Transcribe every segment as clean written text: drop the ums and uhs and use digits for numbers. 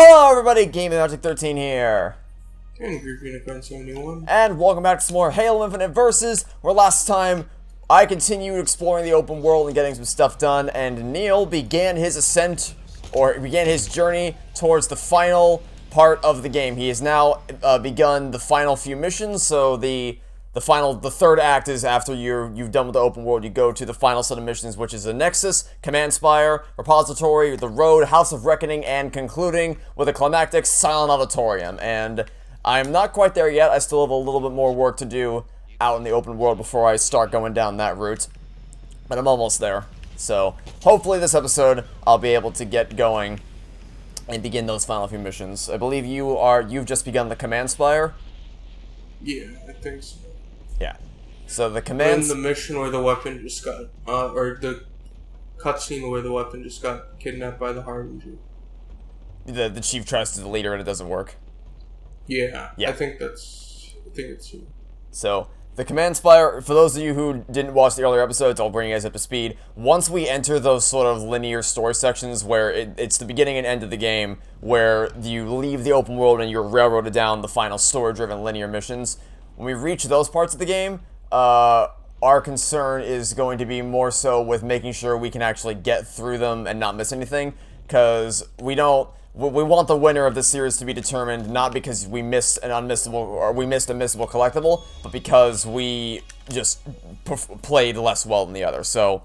Hello everybody, GamingMagic13 here. And GroupUnicorn71. And welcome back to some more Halo Infinite Versus, where last time I continued exploring the open world and getting some stuff done, and Neil began his ascent, or began his journey towards the final part of the game. He has now begun the final few missions, so the third act is after you've done with the open world, you go to the final set of missions, which is the Nexus, Command Spire, Repository, the Road, House of Reckoning, and concluding with a climactic Silent Auditorium. And I'm not quite there yet. I still have a little bit more work to do out in the open world before I start going down that route. But I'm almost there. So hopefully this episode I'll be able to get going and begin those final few missions. I believe you've just begun the Command Spire? Yeah, I think so. Yeah. So the command... In the mission where the weapon just got... or the cutscene where the weapon just got kidnapped by the Harbinger. The chief tries to delete her and it doesn't work. Yeah. Yeah. I think it's you. So, the Command Spire, for those of you who didn't watch the earlier episodes, I'll bring you guys up to speed. Once we enter those sort of linear story sections where it's the beginning and end of the game, where you leave the open world and you're railroaded down the final story-driven linear missions, when we reach those parts of the game, our concern is going to be more so with making sure we can actually get through them and not miss anything, because we want the winner of this series to be determined not because we missed an unmissable or we missed a missable collectible, but because we just played less well than the other. So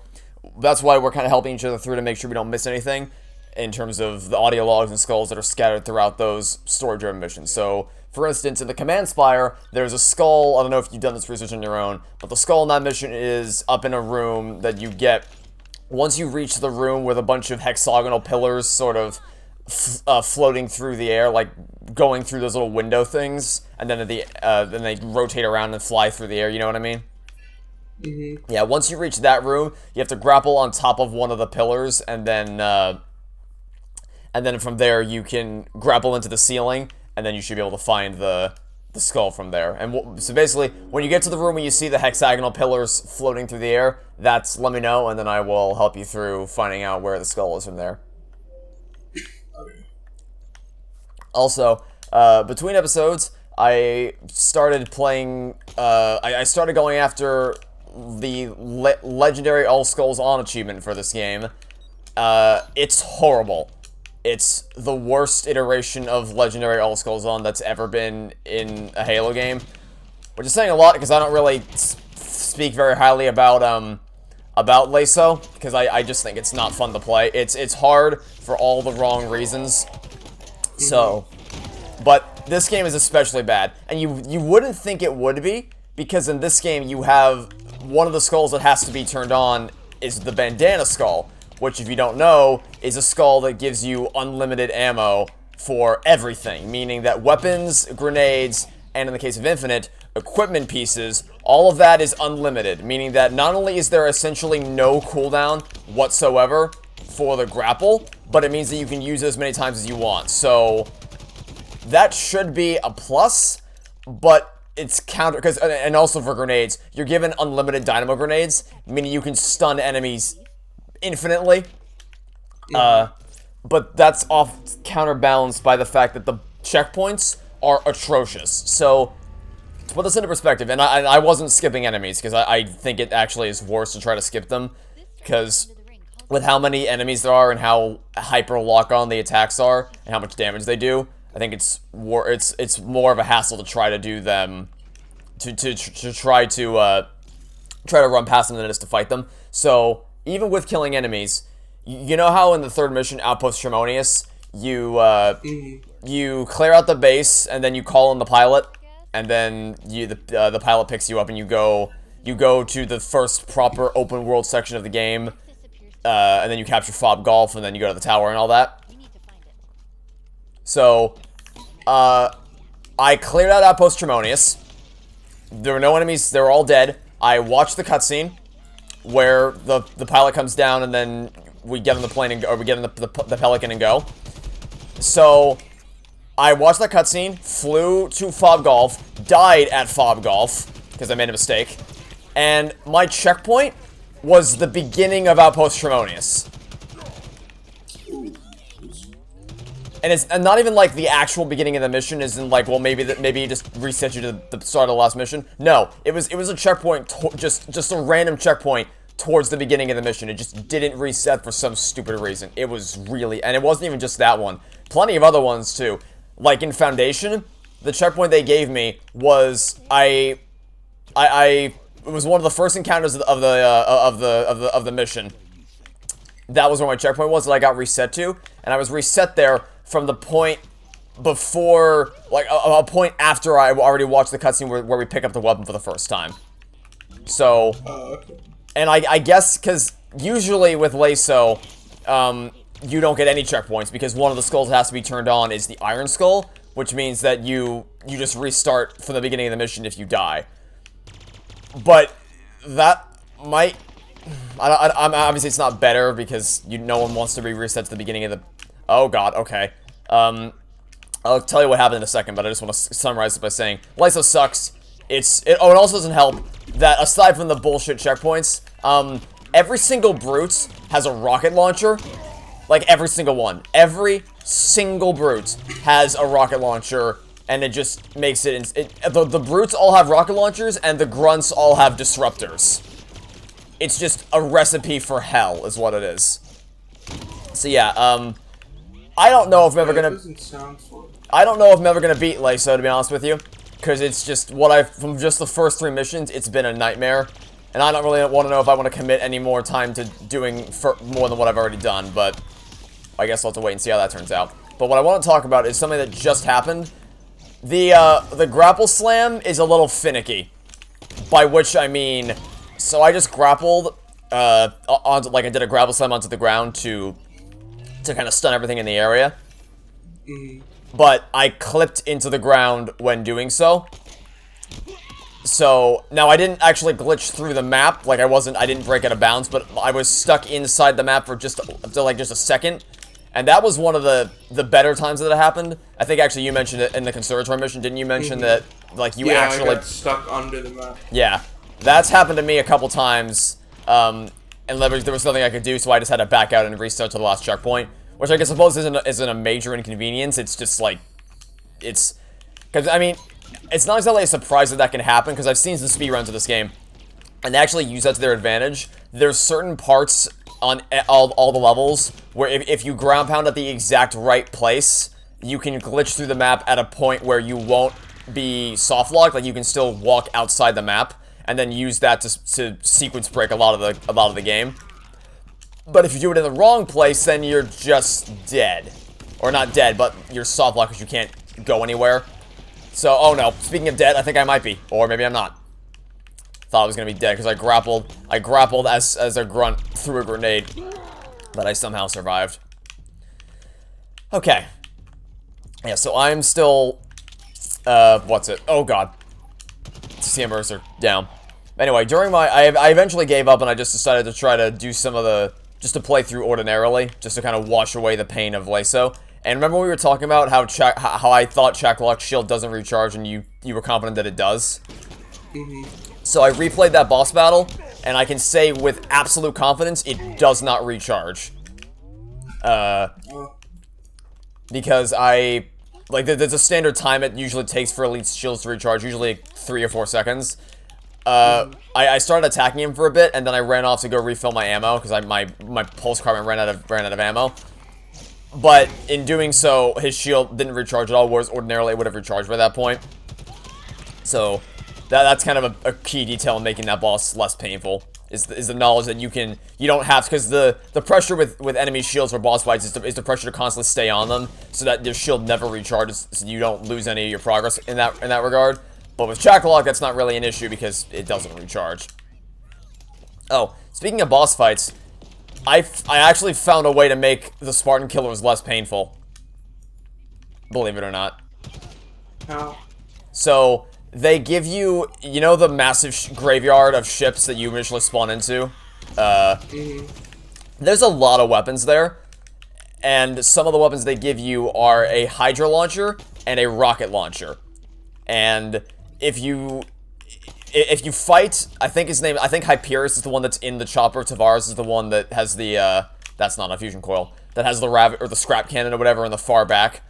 that's why we're kind of helping each other through to make sure we don't miss anything in terms of the audio logs and skulls that are scattered throughout those story-driven missions. So, for instance, in the Command Spire, there's a skull. I don't know if you've done this research on your own, but the skull in that mission is up in a room that you get once you reach the room with a bunch of hexagonal pillars sort of floating through the air, like going through those little window things, and then then they rotate around and fly through the air. You know what I mean? Mm-hmm. Yeah. Once you reach that room, you have to grapple on top of one of the pillars, and then from there you can grapple into the ceiling, and then you should be able to find the skull from there. And so basically, when you get to the room where you see the hexagonal pillars floating through the air, let me know, and then I will help you through finding out where the skull is from there. Also, between episodes, I started playing, I started going after the Legendary All Skulls On achievement for this game. It's horrible. It's the worst iteration of Legendary All Skulls On that's ever been in a Halo game. Which is saying a lot because I don't really speak very highly about LASO, because I just think it's not fun to play. It's hard for all the wrong reasons. So, but this game is especially bad, and you wouldn't think it would be, because in this game you have one of the skulls that has to be turned on is the bandana skull, which, if you don't know, is a skull that gives you unlimited ammo for everything, meaning that weapons, grenades, and in the case of Infinite, equipment pieces, all of that is unlimited, meaning that not only is there essentially no cooldown whatsoever for the grapple, but it means that you can use it as many times as you want. So that should be a plus, but it's counter, and also for grenades, you're given unlimited dynamo grenades, meaning you can stun enemies infinitely. But that's counterbalanced by the fact that the checkpoints are atrocious. So to put this into perspective, and I wasn't skipping enemies because I think it actually is worse to try to skip them, because with how many enemies there are and how hyper lock-on the attacks are and how much damage they do, I think it's more of a hassle to try to do them, to try to run past them than it is to fight them. So even with killing enemies, you know how in the third mission, Outpost Harmonious, you clear out the base and then you call in the pilot, and then the pilot picks you up and you go to the first proper open world section of the game. And then you capture Fob Golf, and then you go to the tower and all that. So, I cleared out Outpost Harmonious. There were no enemies, they were all dead. I watched the cutscene, where the pilot comes down, and then we get on the plane, or we get on the Pelican and go. So, I watched that cutscene, flew to Fob Golf, died at Fob Golf, because I made a mistake, and my checkpoint was the beginning of Outpost Harmonious. And it's not even like the actual beginning of the mission isn't like, well, maybe it just reset you to the start of the last mission. No, it was a checkpoint, just a random checkpoint towards the beginning of the mission. It just didn't reset for some stupid reason. It was really, and it wasn't even just that one. Plenty of other ones too. Like in Foundation, the checkpoint they gave me was it was one of the first encounters of the mission. That was where my checkpoint was that I got reset to, and I was reset there from the point before, like, a point after I already watched the cutscene where we pick up the weapon for the first time. So, okay. And I guess, because usually with Laso, you don't get any checkpoints, because one of the skulls that has to be turned on is the Iron Skull, which means that you just restart from the beginning of the mission if you die. But that might... obviously it's not better, because no one wants to be reset to the beginning of the... Oh god, okay. I'll tell you what happened in a second, but I just want to summarize it by saying, Lyso sucks. It also doesn't help that, aside from the bullshit checkpoints, every single brute has a rocket launcher. Like, every single one. Every single brute has a rocket launcher, and it just makes it... the brutes all have rocket launchers, and the grunts all have disruptors. It's just a recipe for hell, is what it is. So yeah, I don't know if I'm ever gonna... I don't know if I'm ever gonna beat Laso, to be honest with you. Because it's just from just the first 3 missions, it's been a nightmare. And I don't really want to know if I want to commit any more time to doing more than what I've already done, but I guess I'll have to wait and see how that turns out. But what I want to talk about is something that just happened. The grapple slam is a little finicky. By which I mean... So I just grappled, like I did a grapple slam onto the ground to kind of stun everything in the area. But I clipped into the ground when doing so. So, now I didn't actually glitch through the map, like I didn't break out of bounds, but I was stuck inside the map for just a second. And that was one of the better times that it happened. I think actually you mentioned it in the Conservatory mission, didn't you mention that, like, you actually... I got stuck under the map. Yeah. That's happened to me a couple times, and there was nothing I could do, so I just had to back out and restart to the last checkpoint, which I suppose isn't a major inconvenience. It's just like, because I mean, it's not exactly a surprise that can happen, because I've seen some speedruns of this game, and they actually use that to their advantage. There's certain parts on all the levels where if you ground pound at the exact right place, you can glitch through the map at a point where you won't be soft locked, like you can still walk outside the map. And then use that to sequence break a lot of the game. But if you do it in the wrong place, then you're just dead. Or not dead, but you're soft locked because you can't go anywhere. So, oh no, speaking of dead, I think I might be. Or maybe I'm not. Thought I was gonna be dead because I grappled as a grunt through a grenade. But I somehow survived. Okay. Yeah, so I'm still... what's it? Oh god. CMRs are down. Anyway, during I eventually gave up and I just decided to try to do some of just to play through ordinarily, just to kind of wash away the pain of Laso. And remember we were talking about how I thought Chaklock's shield doesn't recharge and you were confident that it does? So I replayed that boss battle, and I can say with absolute confidence, it does not recharge. Because there's a standard time it usually takes for elite shields to recharge, usually 3 or 4 seconds. I started attacking him for a bit, and then I ran off to go refill my ammo, because my pulse carbine ran out of ammo. But in doing so, his shield didn't recharge at all, whereas ordinarily it would have recharged by that point. So, that's kind of a key detail in making that boss less painful. Is the knowledge that you don't have, because the pressure with enemy shields for boss fights is the pressure to constantly stay on them, so that your shield never recharges, so you don't lose any of your progress in that regard. But with Chaklock, that's not really an issue because it doesn't recharge. Oh, speaking of boss fights, I actually found a way to make the Spartan killers less painful. Believe it or not. How? So, they give you, the massive graveyard of ships that you initially spawn into? There's a lot of weapons there. And some of the weapons they give you are a Hydra launcher and a rocket launcher. And if you fight, I think Hyperius is the one that's in the chopper. Tavares is the one that has the, that's not a fusion coil. that has the rabbit or the scrap cannon or whatever in the far back.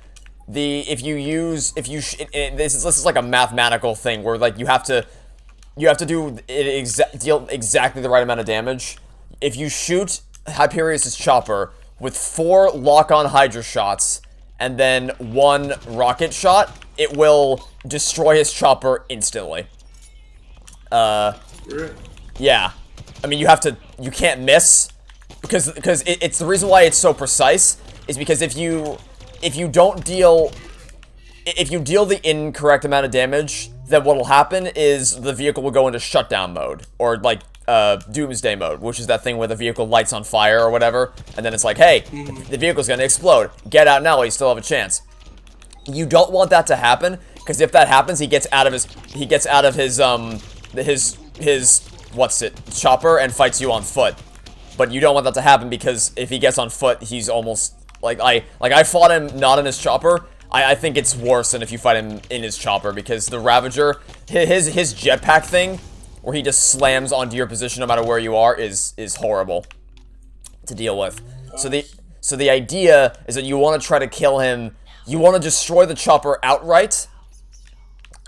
This is like a mathematical thing where like you have to deal exactly the right amount of damage. If you shoot Hyperion's chopper with 4 lock-on Hydra shots and then 1 rocket shot, it will destroy his chopper instantly. Yeah. I mean, you can't miss, because it's the reason why it's so precise is because if you deal the incorrect amount of damage, then what will happen is the vehicle will go into shutdown mode, or like doomsday mode, which is that thing where the vehicle lights on fire or whatever, and then it's like, hey, the vehicle's gonna explode. Get out now while you still have a chance. You don't want that to happen, because if that happens, he gets out of his chopper and fights you on foot. But you don't want that to happen, because if he gets on foot, he's almost like I fought him not in his chopper. I think it's worse than if you fight him in his chopper, because the Ravager, his jetpack thing, where he just slams onto your position no matter where you are, is horrible to deal with. So the idea is that you want to try to kill him. You want to destroy the chopper outright,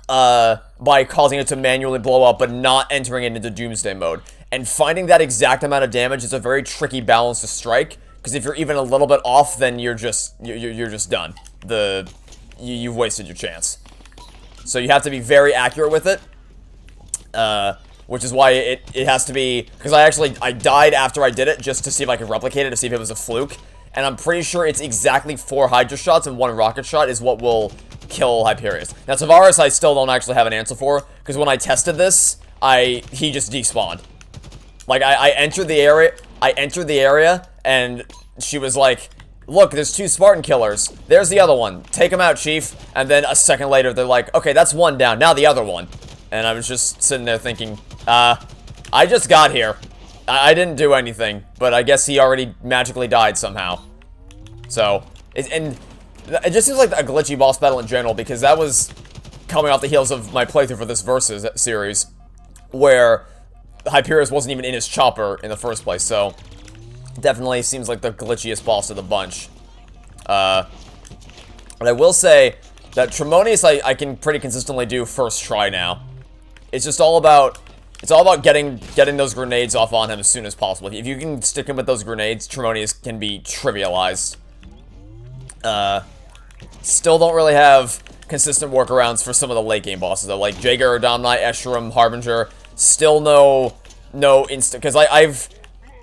by causing it to manually blow up, but not entering it into doomsday mode. And finding that exact amount of damage is a very tricky balance to strike, because if you're even a little bit off, then you're just done. You've wasted your chance. So you have to be very accurate with it, which is why it has to be, because I died after I did it just to see if I could replicate it, to see if it was a fluke, and I'm pretty sure it's exactly 4 Hydra shots and 1 rocket shot is what will kill Hyperion. Now, Tavares, I still don't actually have an answer for, because when I tested this, he just despawned. Like, I entered the area, and she was like, look, there's 2 Spartan killers. There's the other one. Take him out, Chief. And then a second later, they're like, okay, that's 1 down. Now the other one. And I was just sitting there thinking, I just got here. I didn't do anything, but I guess he already magically died somehow. So, it just seems like a glitchy boss battle in general, because that was coming off the heels of my playthrough for this Versus series, where Hyperion wasn't even in his chopper in the first place, so definitely seems like the glitchiest boss of the bunch. But I will say that Tremonius I can pretty consistently do first try now. It's just all about getting those grenades off on him as soon as possible. If you can stick him with those grenades, Tremonius can be trivialized. Still don't really have consistent workarounds for some of the late game bosses though, like Jaeger, Domni, Escharum, Harbinger. Still no instant, because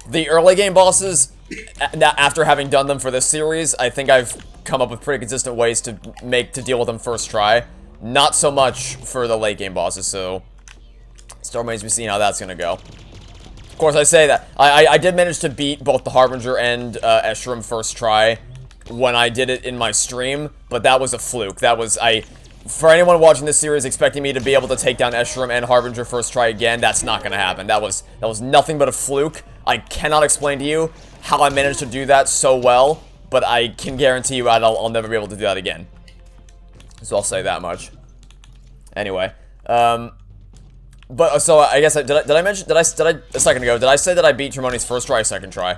the early game bosses, after having done them for this series, I think I've come up with pretty consistent ways to deal with them first try. Not so much for the late game bosses, so still remains to be seen how that's gonna go. Of course, I say that I did manage to beat both the Harbinger and Escharum first try when I did it in my stream, but that was a fluke. That was for anyone watching this series expecting me to be able to take down Escharum and Harbinger first try again, that's not gonna happen. That was nothing but a fluke. I cannot explain to you how I managed to do that so well, but I can guarantee you I'll never be able to do that again. So I'll say that much. Anyway, but so I guess did I mention a second ago? Did I say that I beat Tremoni's first try, second try?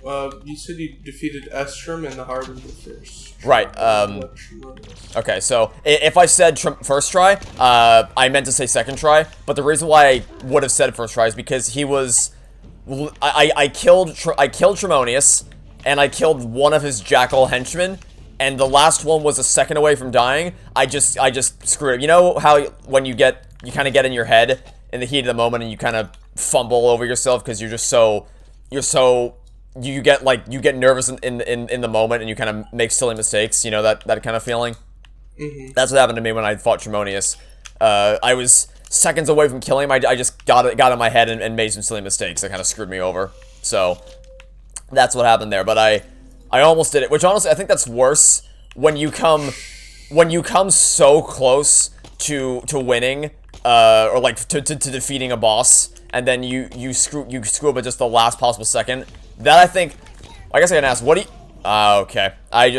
You said you defeated Escharum and the Harbinger first. Right, okay, so if I said first try, I meant to say second try, but the reason why I would have said first try is because he was, I killed Tremonius, and I killed one of his Jackal henchmen, and the last one was a second away from dying. I just screwed it. You know how when you kind of get in your head in the heat of the moment and you kind of fumble over yourself because you get nervous in the moment and you kind of make silly mistakes, you know, that kind of feeling? Mm-hmm. That's what happened to me when I fought Tremonius. I was seconds away from killing him. I just got in my head and made some silly mistakes that kind of screwed me over. So, that's what happened there, but I almost did it, which honestly, I think that's worse when you come so close to winning, or like to defeating a boss, and then you screw up at just the last possible second. That I guess I can ask, what do you... okay. I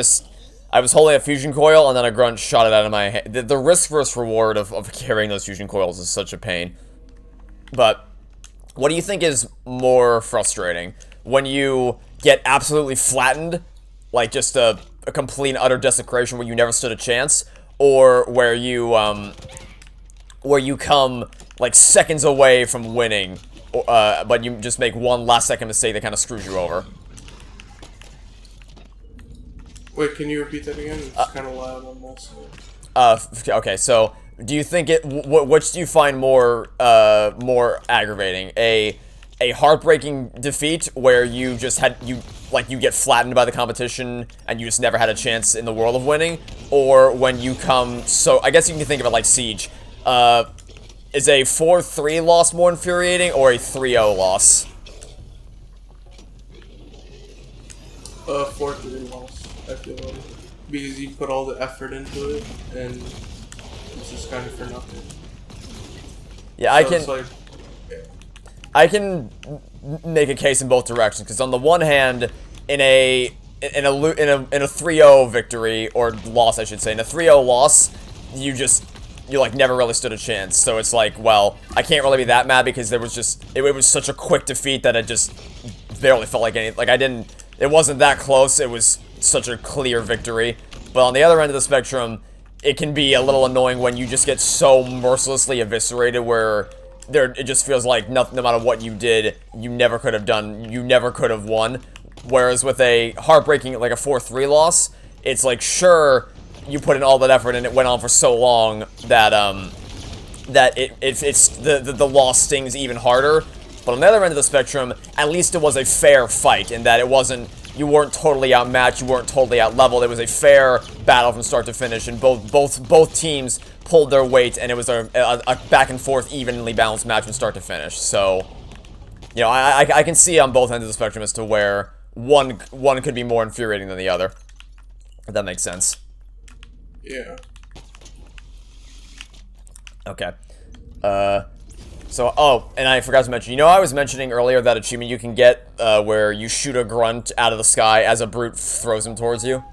was holding a fusion coil, and then a grunt shot it out of my hand. The risk versus reward of carrying those fusion coils is such a pain. But, what do you think is more frustrating? When you get absolutely flattened, like just a complete and utter desecration where you never stood a chance, or where you come like seconds away from winning, but you just make one last second mistake that kind of screws you over. Wait, can you repeat that again? It's kind of loud on my side. Okay, so do you think which do you find more aggravating? A heartbreaking defeat where you just you get flattened by the competition and you just never had a chance in the world of winning, or when you come I guess you can think of it like Siege. Is a 4-3 loss more infuriating or a 3-0 loss? 4-3 loss. I feel like, because you put all the effort into it, and it's just kind of for nothing. Yeah, so I can make a case in both directions, because on the one hand, in a 3-0 victory, or loss, I should say, in a 3-0 loss, you like never really stood a chance. So it's like, well, I can't really be that mad because there was just it was such a quick defeat that it just barely felt like anything. Like it wasn't that close. It was such a clear victory. But on the other end of the spectrum, it can be a little annoying when you just get so mercilessly eviscerated where it just feels like no matter what you did, you never could have won. Whereas with a heartbreaking, like a 4-3 loss, it's like, sure, you put in all that effort and it went on for so long that the loss stings even harder. But on the other end of the spectrum, at least it was a fair fight in that you weren't totally outmatched, you weren't totally outleveled. It was a fair battle from start to finish, and both teams pulled their weight, and it was a back and forth, evenly balanced match from start to finish. So, you know, I can see on both ends of the spectrum as to where one could be more infuriating than the other. If that makes sense. Yeah. Okay. So, oh, and I forgot to mention, you know, I was mentioning earlier that achievement you can get, where you shoot a grunt out of the sky as a brute throws him towards you.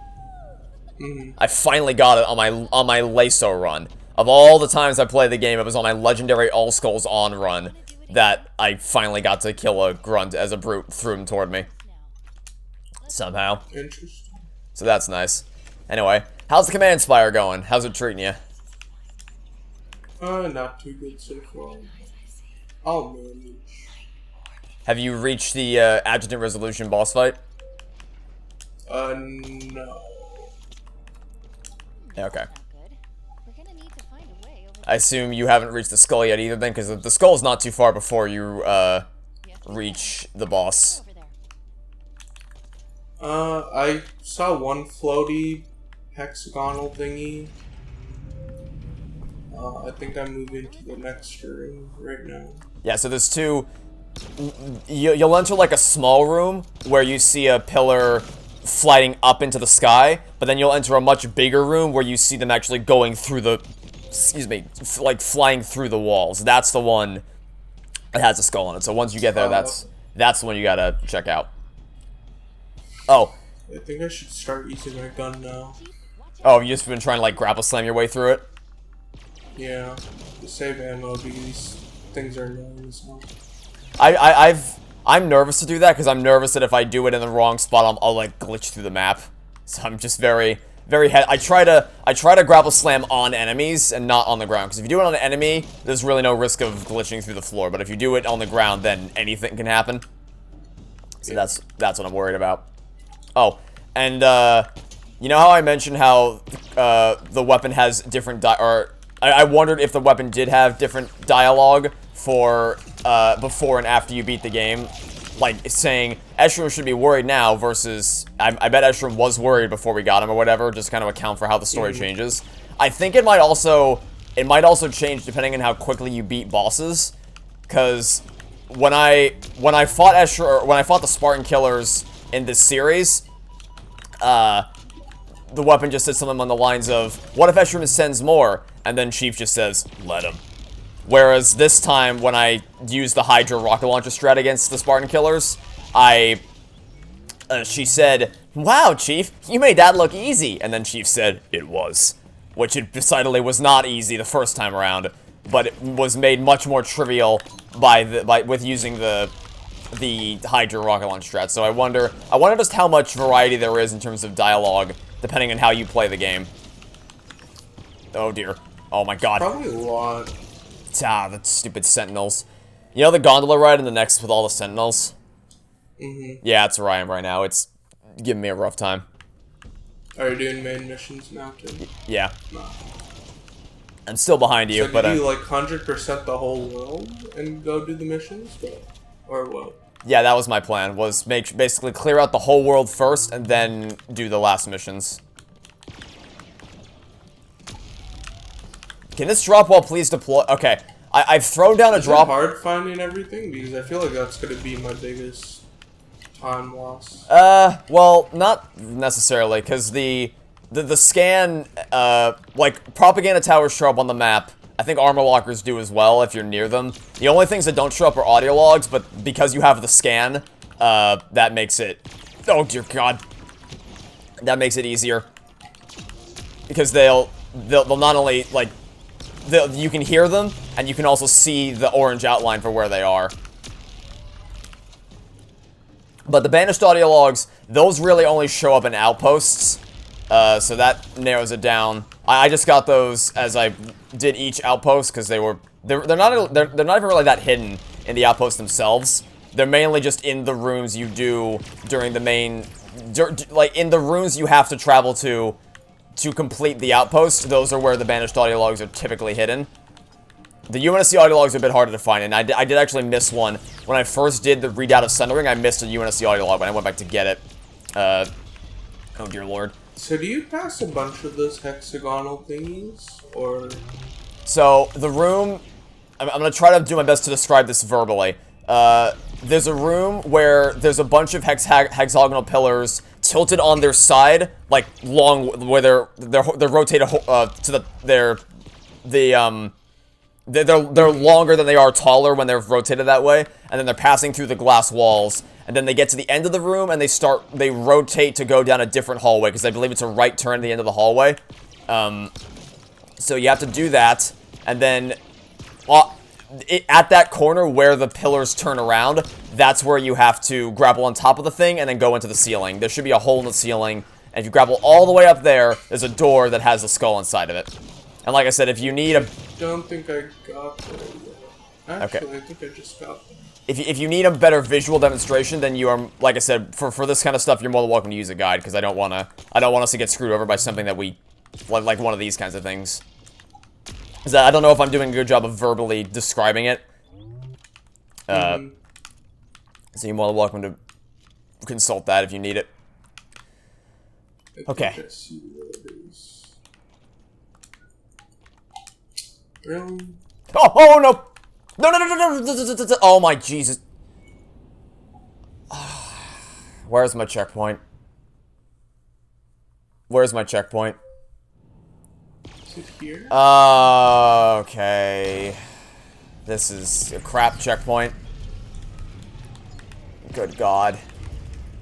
Mm-hmm. I finally got it on my Lasso run. Of all the times I played the game, it was on my legendary All Skulls On run that I finally got to kill a grunt as a brute threw him toward me. Somehow. Interesting. So that's nice. Anyway, how's the Command Spire going? How's it treating you? Not too good so far. I'll manage. Have you reached the Adjutant Resolution boss fight? No. Okay. I assume you haven't reached the skull yet either then, because the skull's not too far before you, reach the boss. I saw one floaty hexagonal thingy. I think I'm moving to the next room right now. Yeah, so there's two... You'll enter, like, a small room where you see a pillar flying up into the sky, but then you'll enter a much bigger room where you see them actually going through the... Excuse me, like, flying through the walls. That's the one that has a skull on it. So once you get there, that's the one you gotta check out. Oh. I think I should start using my gun now. Oh, you've just been trying to, like, grapple slam your way through it? Yeah, the save ammo, these things are annoying as hell. I'm nervous to do that, because I'm nervous that if I do it in the wrong spot, I'll like, glitch through the map. So I'm just very I try to grapple slam on enemies and not on the ground, because if you do it on an enemy, there's really no risk of glitching through the floor, but if you do it on the ground, then anything can happen. So that's what I'm worried about. Oh, and, you know how I mentioned how, the weapon has different I wondered if the weapon did have different dialogue for, before and after you beat the game. Like, saying, Eshram should be worried now versus, I bet Eshram was worried before we got him or whatever, just kind of account for how the story changes. I think it might also change depending on how quickly you beat bosses. Because when I fought Eshram, or when I fought the Spartan killers in this series, the weapon just said something on the lines of, what if Eshram sends more? And then Chief just says, let him. Whereas this time, when I used the Hydra rocket launcher strat against the Spartan killers, she said, wow, Chief, you made that look easy. And then Chief said, it was. Which it decidedly was not easy the first time around, but it was made much more trivial with using the the Hydra rocket launch strat. So I wonder just how much variety there is in terms of dialogue, depending on how you play the game. Oh dear. Oh my god. Probably a lot. Ah, the stupid sentinels. You know the gondola ride in the next with all the sentinels? Mm-hmm. Yeah, that's where I am right now. It's giving me a rough time. Are you doing main missions now, too? Yeah. No. I'm still behind you, so but... do you, like, 100% the whole world and go do the missions? Or what? Yeah, that was my plan, was basically clear out the whole world first, and then do the last missions. Can this drop wall please deploy? Okay, I've thrown down a drop... Is it hard finding everything? Because I feel like that's going to be my biggest time loss. Well, not necessarily, because the scan, like, propaganda towers show up on the map. I think armor lockers do as well if you're near them. The only things that don't show up are audio logs, but because you have the scan, that makes it... Oh, dear God. That makes it easier. Because they'll not only, like... You can hear them, and you can also see the orange outline for where they are. But the banished audio logs, those really only show up in outposts. So that narrows it down. I just got those as I did each outpost because they're not even really that hidden in the outposts themselves. They're mainly just in the rooms you do during the main, like in the rooms you have to travel to complete the outpost. Those are where the banished audio logs are typically hidden. The UNSC audio logs are a bit harder to find, and I did actually miss one. When I first did the readout of Centering, I missed a UNSC audio log when I went back to get it. Oh dear lord. So do you pass a bunch of those hexagonal thingies, or...? So, the room... I'm gonna try to do my best to describe this verbally. There's a room where there's a bunch of hexagonal pillars tilted on their side, like, long... where they're rotated to they're longer than they are taller when they're rotated that way, and then they're passing through the glass walls, and then they get to the end of the room, and they rotate to go down a different hallway, because I believe it's a right turn at the end of the hallway. So you have to do that, and then, at that corner where the pillars turn around, that's where you have to grapple on top of the thing, and then go into the ceiling. There should be a hole in the ceiling, and if you grapple all the way up there, there's a door that has a skull inside of it. And like I said, if you need a... don't think I got there yet. Actually, okay. I think I just got there. If you need a better visual demonstration, then you are, like I said, for this kind of stuff, you're more than welcome to use a guide, because I don't want us to get screwed over by something that we, like one of these kinds of things. Because I don't know if I'm doing a good job of verbally describing it. So you're more than welcome to consult that if you need it. Okay. Really? Oh no! No! Oh my Jesus. Where's my checkpoint? Where's my checkpoint? Is it here? Okay. This is a crap checkpoint. Good God.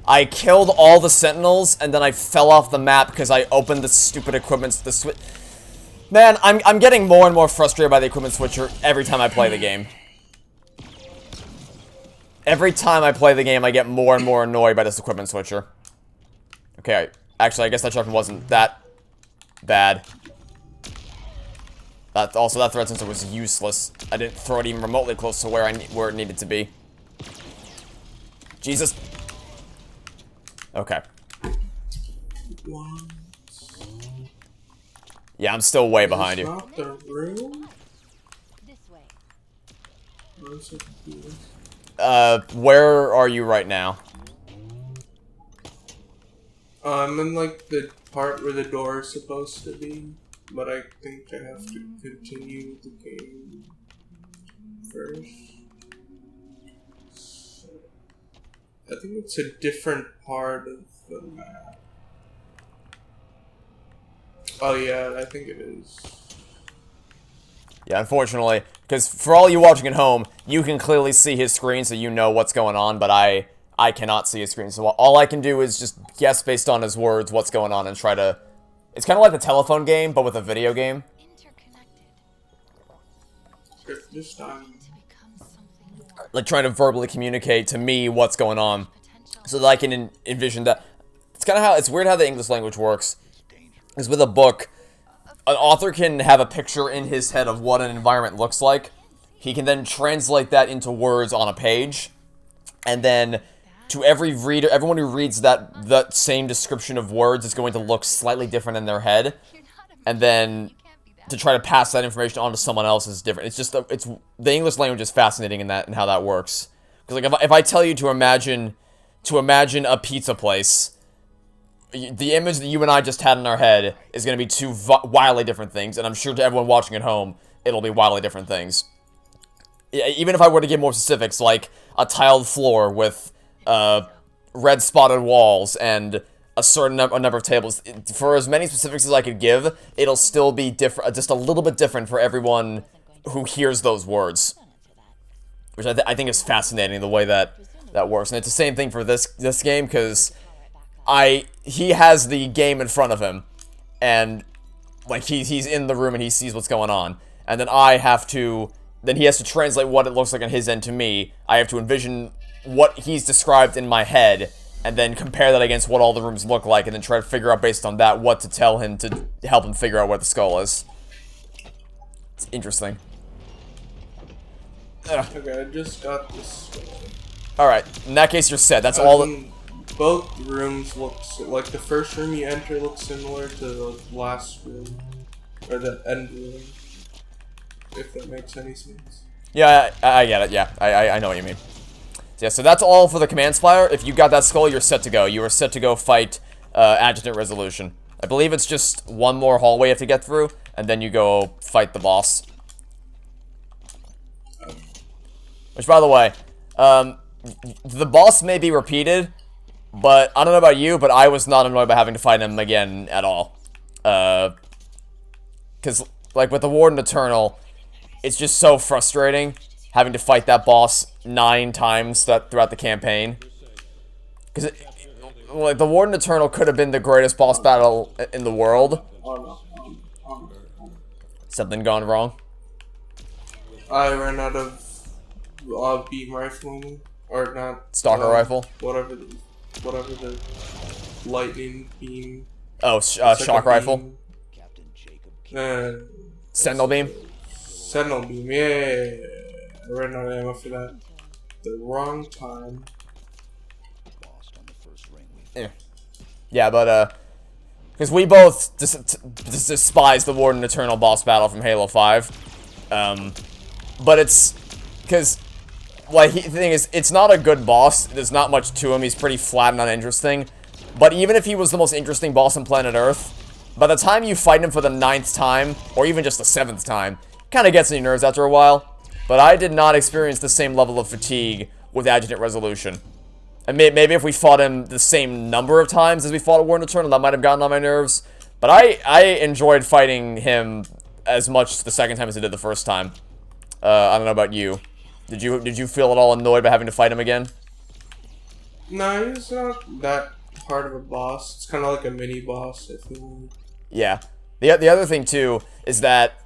I killed all the sentinels, and then I fell off the map because I opened the stupid equipment, Man, I'm getting more and more frustrated by the equipment switcher every time I play the game. Every time I play the game, I get more and more annoyed by this equipment switcher. Okay, actually, I guess that checkpoint wasn't that bad. Also, that threat sensor was useless. I didn't throw it even remotely close to where it needed to be. Jesus. Okay. Yeah, I'm still way behind you. Not the room? This way. I'm so confused. Where are you right now? I'm in, like, the part where the door is supposed to be, but I think I have to continue the game first. So, I think it's a different part of the map. Oh yeah, I think it is. Yeah, unfortunately, because for all you watching at home, you can clearly see his screen, so you know what's going on, but I cannot see his screen, so all I can do is just guess based on his words what's going on and try to... It's kind of like the telephone game, but with a video game. Interconnected. This time. like trying to verbally communicate to me what's going on, so that I can envision that. It's kind of how, it's weird how the English language works, is with a book, an author can have a picture in his head of what an environment looks like. He can then translate that into words on a page, and then to every reader, everyone who reads that same description of words is going to look slightly different in their head, and then to try to pass that information on to someone else is different. It's just, the English language is fascinating in that, and how that works. Because like if I tell you to imagine a pizza place, the image that you and I just had in our head is going to be two wildly different things, and I'm sure to everyone watching at home, it'll be wildly different things. Even if I were to give more specifics, like a tiled floor with red spotted walls and a certain number of tables, for as many specifics as I could give, it'll still be different, just a little bit different for everyone who hears those words, which I think is fascinating the way that works. And it's the same thing for this game, because he has the game in front of him, and like he's in the room and he sees what's going on, and then then he has to translate what it looks like on his end to me. I have to envision what he's described in my head, and then compare that against what all the rooms look like, and then try to figure out based on that what to tell him to help him figure out where the skull is. It's interesting. Ugh. Okay, I just got this. Alright, in that case you're set. That's all. Both rooms look like the first room you enter looks similar to the last room, or the end room, if that makes any sense. Yeah, I get it. Yeah, I know what you mean. Yeah, so that's all for the command spire. If you got that skull, you're set to go. You are set to go fight Adjutant Resolution. I believe it's just one more hallway you have to get through, and then you go fight the boss. Which, by the way, the boss may be repeated, but I don't know about you, but I was not annoyed by having to fight him again at all. Because, like, with the Warden Eternal, it's just so frustrating having to fight that boss 9 times throughout the campaign. Because, like, the Warden Eternal could have been the greatest boss battle in the world. Something gone wrong? I ran out of beam rifling, or not. Stalker rifle? Whatever the lightning beam. Oh, shock rifle? Sentinel beam? Sentinel beam, yeah. I ran out of ammo for that. The wrong time. Yeah, but, because we both despise the Warden Eternal boss battle from Halo 5. But it's, because, like, the thing is, it's not a good boss. There's not much to him. He's pretty flat and uninteresting. But even if he was the most interesting boss on planet Earth, by the time you fight him for the 9th time, or even just the 7th time, kind of gets on your nerves after a while. But I did not experience the same level of fatigue with Adjutant Resolution. And maybe if we fought him the same number of times as we fought a Warden Eternal, that might have gotten on my nerves. But I enjoyed fighting him as much the second time as I did the first time. I don't know about you. Did you feel at all annoyed by having to fight him again? No, he's not that hard of a boss. It's kind of like a mini boss, I feel. Yeah. The other thing too is that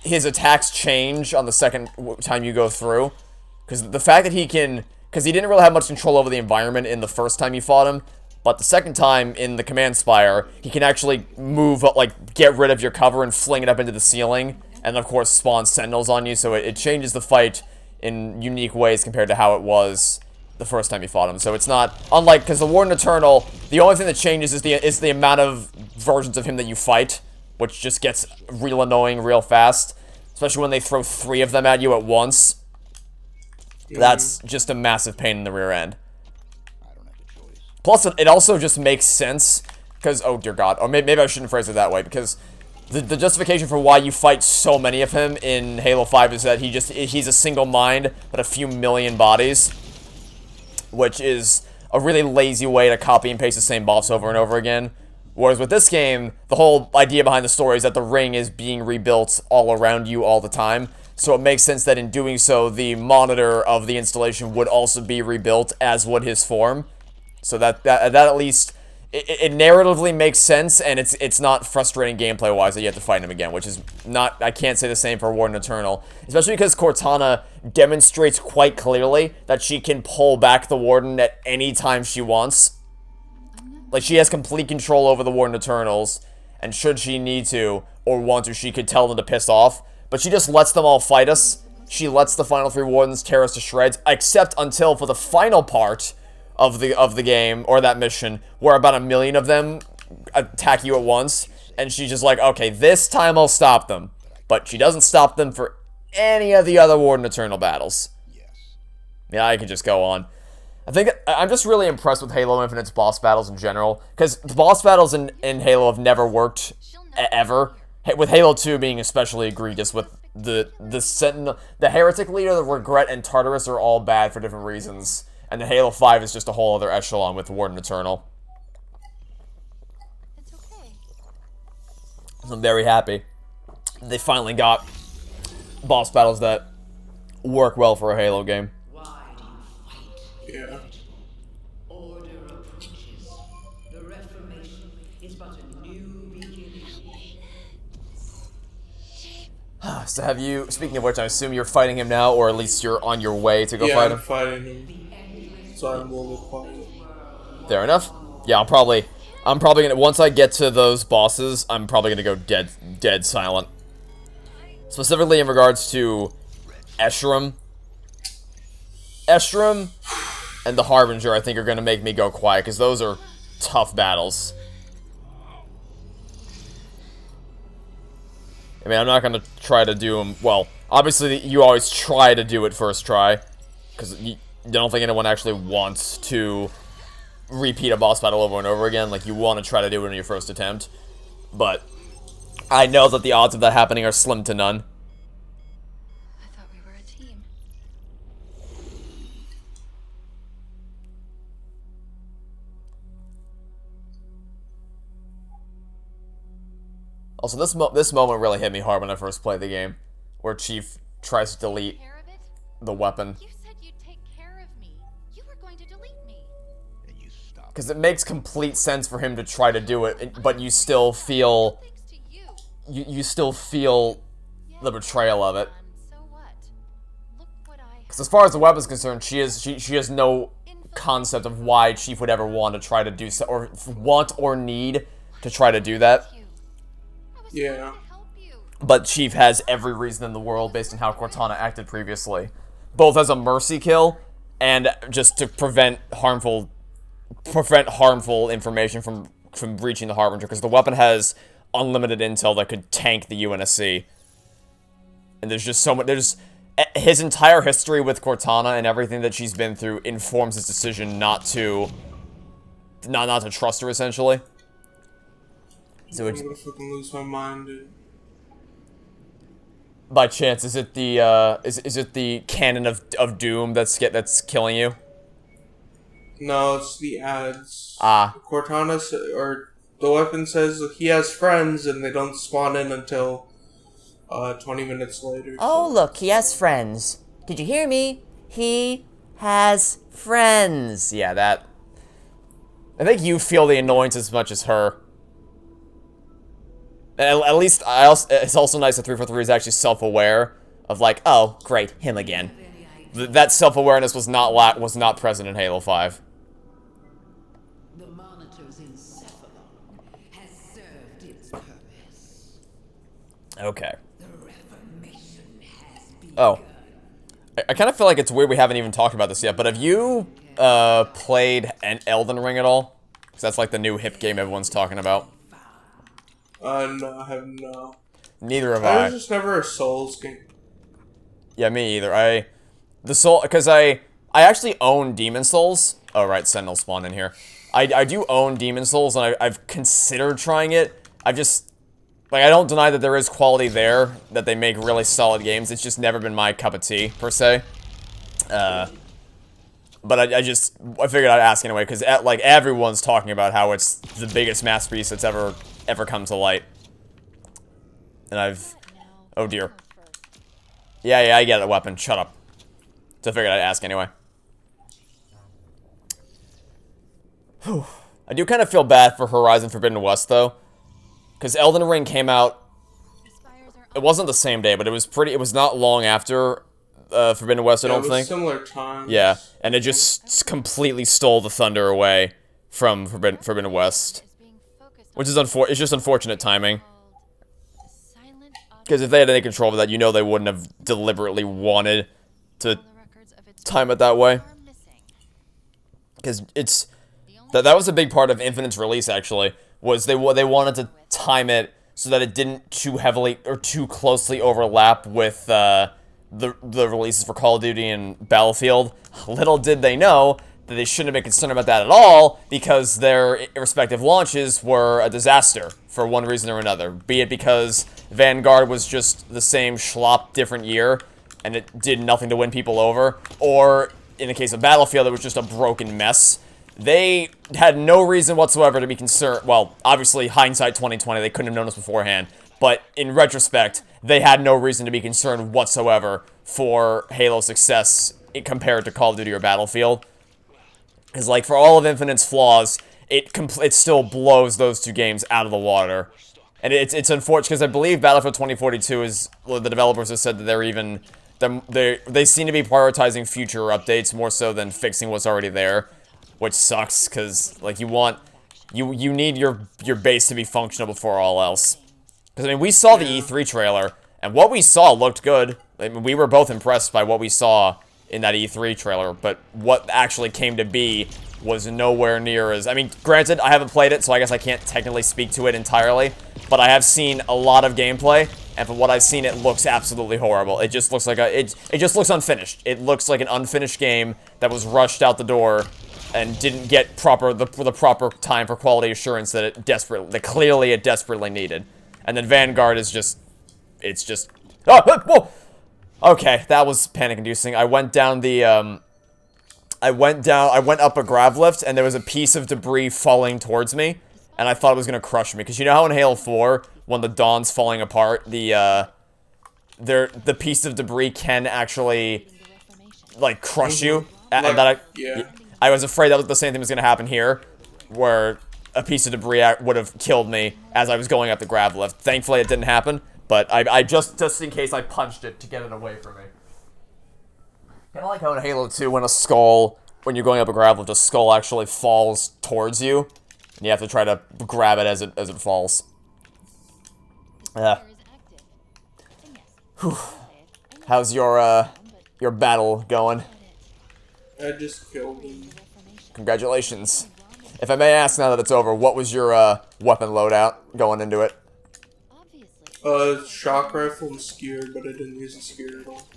his attacks change on the second time you go through, because the fact that because he didn't really have much control over the environment in the first time you fought him, but the second time in the command spire, he can actually move, like, get rid of your cover and fling it up into the ceiling, and of course spawn sentinels on you, so it changes the fight in unique ways compared to how it was the first time you fought him. So it's not, unlike, because the Warden Eternal, the only thing that changes is the amount of versions of him that you fight, which just gets real annoying real fast, especially when they throw 3 of them at you at once. That's just a massive pain in the rear end. Plus, it also just makes sense, because, oh dear god, or maybe I shouldn't phrase it that way, because the justification for why you fight so many of him in Halo 5 is that he's a single mind, but a few million bodies, which is a really lazy way to copy and paste the same boss over and over again. Whereas with this game, the whole idea behind the story is that the ring is being rebuilt all around you all the time. So it makes sense that in doing so, the monitor of the installation would also be rebuilt, as would his form. So that at least it narratively makes sense, and it's not frustrating gameplay-wise that you have to fight him again, which is not, I can't say the same for Warden Eternal, especially because Cortana demonstrates quite clearly that she can pull back the Warden at any time she wants. Like, she has complete control over the Warden Eternals, and should she need to, or want to, she could tell them to piss off, but she just lets them all fight us. She lets the final 3 Wardens tear us to shreds, except until for the final part of the game, or that mission, where about 1 million of them attack you at once, and she's just like, okay, this time I'll stop them. But she doesn't stop them for any of the other Warden Eternal battles. Yeah, I could just go on. I think I'm just really impressed with Halo Infinite's boss battles in general, because the boss battles in Halo have never worked, ever. With Halo 2 being especially egregious, with the Sentinel, the Heretic Leader, the Regret, and Tartarus are all bad for different reasons. And the Halo 5 is just a whole other echelon with Warden Eternal. It's okay. I'm very happy. They finally got boss battles that work well for a Halo game. Yeah. Order approaches. The Reformation is but a new beginning. So have you, speaking of which, I assume you're fighting him now, or at least you're on your way to go Yeah, fight I'm him? fighting him. So I'm a little bit quiet. Fair enough. Yeah, I'm probably gonna, once I get to those bosses, I'm probably gonna go dead silent. Specifically in regards to Escharum. Escharum and the Harbinger, I think, are gonna make me go quiet, because those are tough battles. I mean, I'm not gonna try to do them, well, obviously you always try to do it first try, because you don't think anyone actually wants to repeat a boss battle over and over again. Like, you want to try to do it in your first attempt. But I know that the odds of that happening are slim to none. I thought we were a team. Also, this moment really hit me hard when I first played the game, where Chief tries to delete Care of it? the weapon. You said you'd take care of me. You were going to delete me. Because it makes complete sense for him to try to do it, but you still feel... Thanks to you. You still feel the betrayal of it. So what? Look what I Because as far as the weapon's concerned, she has no concept of why Chief would ever want to try to do so, or want or need to try to do that. you. I was Yeah. trying to help you. But Chief has every reason in the world, based on how Cortana acted previously, both as a mercy kill and just to prevent harmful information from reaching the Harbinger, because the weapon has unlimited intel that could tank the UNSC. And there's just so much. There's his entire history with Cortana and everything that she's been through informs his decision not to trust her, essentially. So I'm it's, gonna fucking lose my mind, dude. by chance, is it the is it the cannon of doom that's killing you? No, it's the ads. Ah. Cortana, or the weapon says he has friends and they don't spawn in until 20 minutes later. Oh, look, he has friends. Did you hear me? He has friends. Yeah, that. I think you feel the annoyance as much as her. At least, it's also nice that 343 is actually self-aware of, like, oh, great, him again. That self-awareness was not present in Halo 5. The monitor's encephalon has served its purpose. Okay. The Reformation has begun. Oh. I kind of feel like it's weird we haven't even talked about this yet, but have you, played an Elden Ring at all? Because that's like the new hip game everyone's talking about. No, I have no. Neither have I I. was just never a Souls game. Yeah, me either. Because I actually own Demon Souls. Oh, right, Sentinel spawned in here. I do own Demon Souls, and I've considered trying it. I just, like, I don't deny that there is quality there, that they make really solid games. It's just never been my cup of tea, per se. But I figured I'd ask anyway, because, like, everyone's talking about how it's the biggest masterpiece that's ever come to light. And I've... Oh, dear. Yeah, I get it, weapon. Shut up. So I figured I'd ask anyway. Whew. I do kind of feel bad for Horizon Forbidden West, though. Because Elden Ring came out... It wasn't the same day, but it was not long after Forbidden West, I don't think. Similar time. Yeah, and it just completely stole the thunder away from Forbidden West. Which is it's just unfortunate timing. Because if they had any control of that, you know they wouldn't have deliberately wanted to time it that way. Because it's... That was a big part of Infinite's release, actually. Was they wanted to time it so that it didn't too heavily or too closely overlap with the releases for Call of Duty and Battlefield. Little did they know that they shouldn't have been concerned about that at all, because their respective launches were a disaster for one reason or another. Be it because Vanguard was just the same schlop different year, and it did nothing to win people over, or in the case of Battlefield, it was just a broken mess. They had no reason whatsoever to be concerned. Well, obviously, hindsight 2020, they couldn't have known this beforehand. But in retrospect, they had no reason to be concerned whatsoever for Halo's success compared to Call of Duty or Battlefield. Because, like, for all of Infinite's flaws, it still blows those two games out of the water. And it's unfortunate, because I believe Battlefield 2042 is... Well, the developers have said that they're even... They seem to be prioritizing future updates more so than fixing what's already there. Which sucks, because, like, you need your base to be functional before all else. Because, I mean, we saw the E3 trailer, and what we saw looked good. I mean, we were both impressed by what we saw in that E3 trailer, but what actually came to be was nowhere near as... I mean, granted, I haven't played it, so I guess I can't technically speak to it entirely, but I have seen a lot of gameplay, and from what I've seen, it looks absolutely horrible. It just looks like it just looks unfinished. It looks like an unfinished game that was rushed out the door and didn't get the proper time for quality assurance that it clearly desperately needed. And then Vanguard is just... It's just... Oh, whoa! Okay, that was panic-inducing. I went down the, I went up a grav lift, and there was a piece of debris falling towards me, and I thought it was gonna crush me. Because you know how in Halo 4, when the Dawn's falling apart, the piece of debris can actually, like, crush you? I was afraid that was the same thing was gonna happen here, where a piece of debris would have killed me as I was going up the grav lift. Thankfully, it didn't happen. But I just in case, I punched it to get it away from me. Kind of like how in Halo 2, when you're going up a grav lift, a skull actually falls towards you, and you have to try to grab it as it falls. Whew. How's your battle going? I just killed him. Congratulations. If I may ask now that it's over, what was your weapon loadout going into it? Shock rifle and skewer, but I didn't use the skewer at all.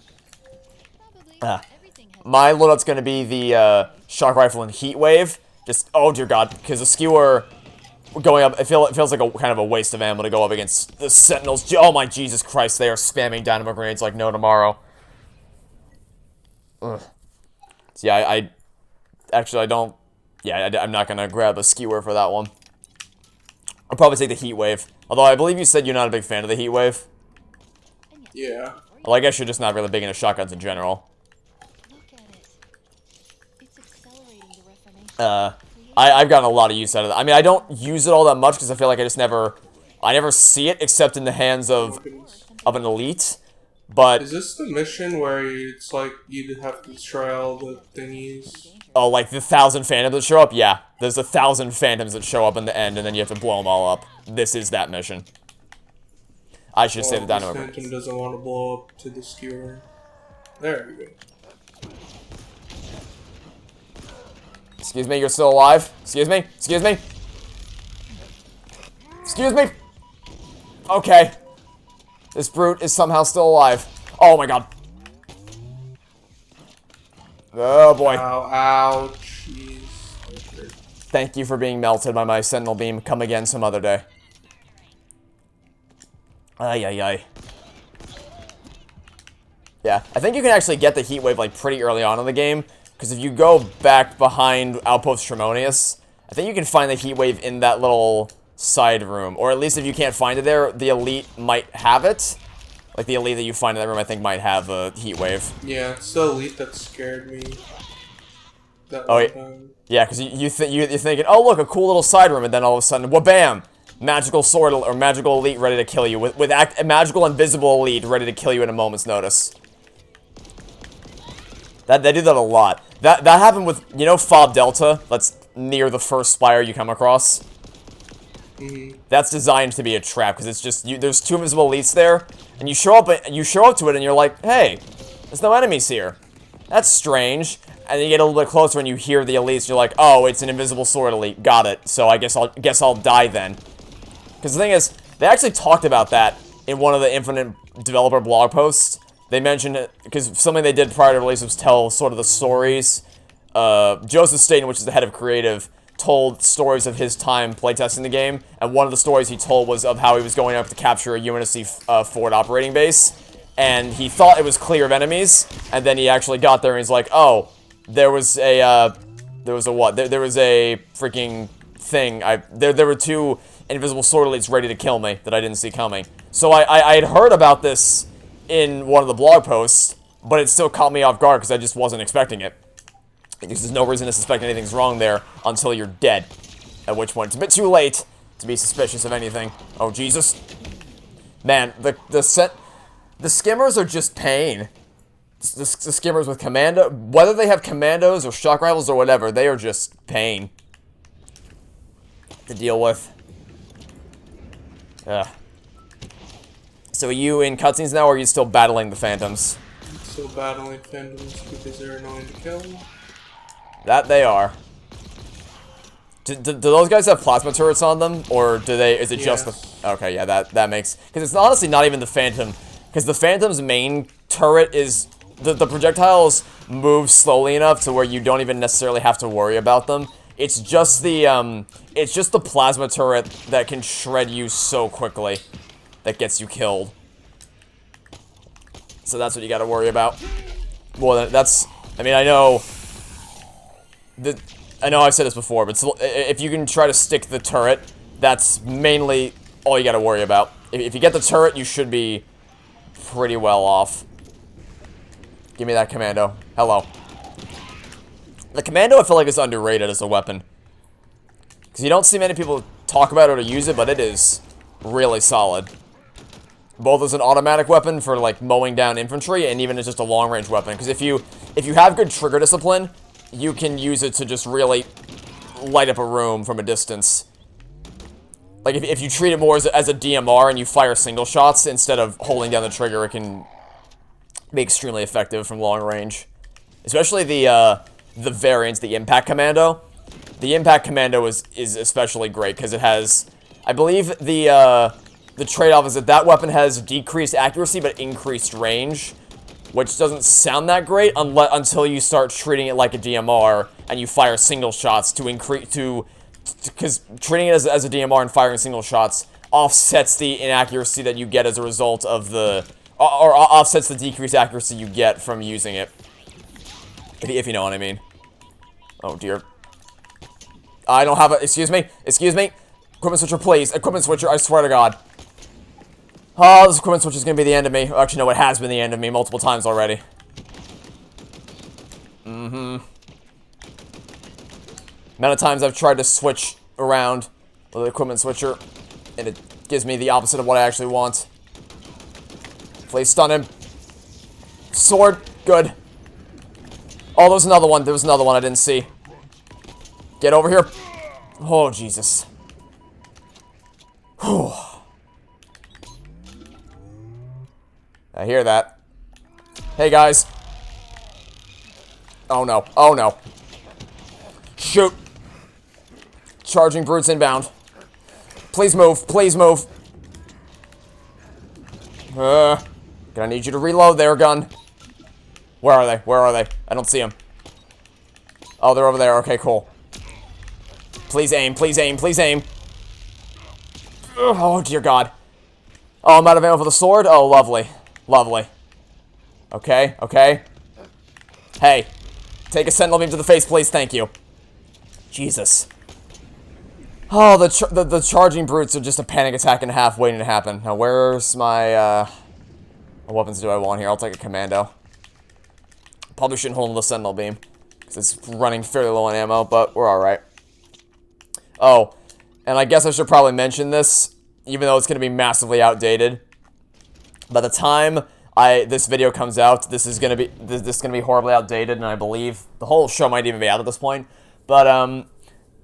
My loadout's gonna be the shock rifle and heat wave. Just, oh dear god, because the skewer going up, it feels like a kind of a waste of ammo to go up against the sentinels. Oh my Jesus Christ, they are spamming dynamo grenades like no tomorrow. Ugh. So yeah, I'm not gonna grab a skewer for that one. I'll probably take the heat wave. Although I believe you said you're not a big fan of the heat wave. Yeah. Well, I guess you're just not really big into shotguns in general. I've gotten a lot of use out of it. I mean, I don't use it all that much because I feel like I never see it except in the hands of an elite. But is this the mission where it's like you have to destroy all the thingies? Oh, like the 1,000 phantoms that show up? Yeah, there's 1,000 phantoms that show up in the end, and then you have to blow them all up. This is that mission. I should say the dynamo. Phantom doesn't want to blow up to the skewer. There we go. Excuse me, you're still alive? Excuse me? Excuse me? Excuse me? Okay. This brute is somehow still alive. Oh my god. Oh boy. Ow, ow, jeez. Thank you for being melted by my sentinel beam. Come again some other day. Ay, ay, ay. Yeah, I think you can actually get the heat wave like pretty early on in the game. Because if you go back behind Outpost Tremonius, I think you can find the heat wave in that little side room. Or at least if you can't find it there, the elite might have it. Like the elite that you find in that room, I think might have a heat wave. Yeah, it's the elite that scared me. that Oh, one yeah. time. Yeah, because you're thinking, oh look, a cool little side room, and then all of a sudden, wha-bam! Magical sword or magical elite ready to kill you with magical invisible elite ready to kill you at a moment's notice. They do that a lot. That happened with, you know, Fob Delta. That's near the first spire you come across. That's designed to be a trap because it's just there's 2 invisible elites there, and you show up to it and you're like, hey, there's no enemies here. That's strange. And then you get a little bit closer and you hear the elites. You're like, oh, it's an invisible sword elite. Got it. So I guess I'll die then. Because the thing is, they actually talked about that in one of the Infinite developer blog posts. They mentioned it because something they did prior to release was tell sort of the stories. Joseph Staten, which is the head of creative, told stories of his time playtesting the game, and one of the stories he told was of how he was going up to capture a UNSC forward operating base, and he thought it was clear of enemies, and then he actually got there and he's like, oh, there was a freaking thing. There were 2 invisible sword elites ready to kill me that I didn't see coming. So I had heard about this in one of the blog posts, but it still caught me off guard because I just wasn't expecting it. Because there's no reason to suspect anything's wrong there until you're dead. At which point, it's a bit too late to be suspicious of anything. Oh, Jesus. Man, the skimmers are just pain. The skimmers with commando, whether they have commandos or shock rifles or whatever, they are just pain to deal with. Ugh. So are you in cutscenes now, or are you still battling the phantoms? I'm still battling phantoms because they're annoying to kill. That they are. Do those guys have plasma turrets on them, or do they? Is it just the? Okay, yeah, that makes, because it's honestly not even the phantom, because the phantom's main turret is the projectiles move slowly enough to where you don't even necessarily have to worry about them. It's just the plasma turret that can shred you so quickly that gets you killed. So that's what you got to worry about. Well, that's. I mean, I know I've said this before, but if you can try to stick the turret, that's mainly all you got to worry about. If you get the turret, you should be pretty well off. Give me that commando. Hello. The commando, I feel like, is underrated as a weapon. Because you don't see many people talk about it or use it, but it is really solid. Both as an automatic weapon for, like, mowing down infantry, and even as just a long-range weapon. Because if you have good trigger discipline, you can use it to just really light up a room from a distance. Like, if you treat it more as a DMR and you fire single shots instead of holding down the trigger, it can be extremely effective from long range. Especially the variants, the Impact Commando. The Impact Commando is especially great because it has, I believe the trade-off is that weapon has decreased accuracy but increased range, which doesn't sound that great until you start treating it like a DMR and you fire single shots because treating it as a DMR and firing single shots offsets the inaccuracy that you get as a result of or offsets the decreased accuracy you get from using it. If you know what I mean. Oh dear. I don't have a, excuse me, equipment switcher, please, equipment switcher, I swear to God. Oh, this equipment switcher is going to be the end of me. Actually, no, it has been the end of me multiple times already. Amount of times I've tried to switch around with the equipment switcher, and it gives me the opposite of what I actually want. Please stun him. Sword, good. Oh, there was another one. There was another one I didn't see. Get over here. Oh, Jesus. Whew. I hear that. Hey, guys. Oh, no. Oh, no. Shoot. Charging brutes inbound. Please move. Please move. Gonna need you to reload there, gun. Where are they? Where are they? I don't see them. Oh, they're over there. Okay, cool. Please aim. Please aim. Please aim. Oh, dear God. Oh, I'm out of ammo for the sword? Oh, lovely. Lovely. Okay, okay. Hey. Take a sentinel beam to the face, please. Thank you. Jesus. Oh, the charging brutes are just a panic attack and a half waiting to happen. Now, where's my, what weapons do I want here? I'll take a commando. Probably shouldn't hold the sentinel beam, It's running fairly low on ammo, but we're alright. Oh, and I guess I should probably mention this, even though it's going to be massively outdated. By the time this video comes out, this is going to be horribly outdated, and I believe the whole show might even be out at this point. But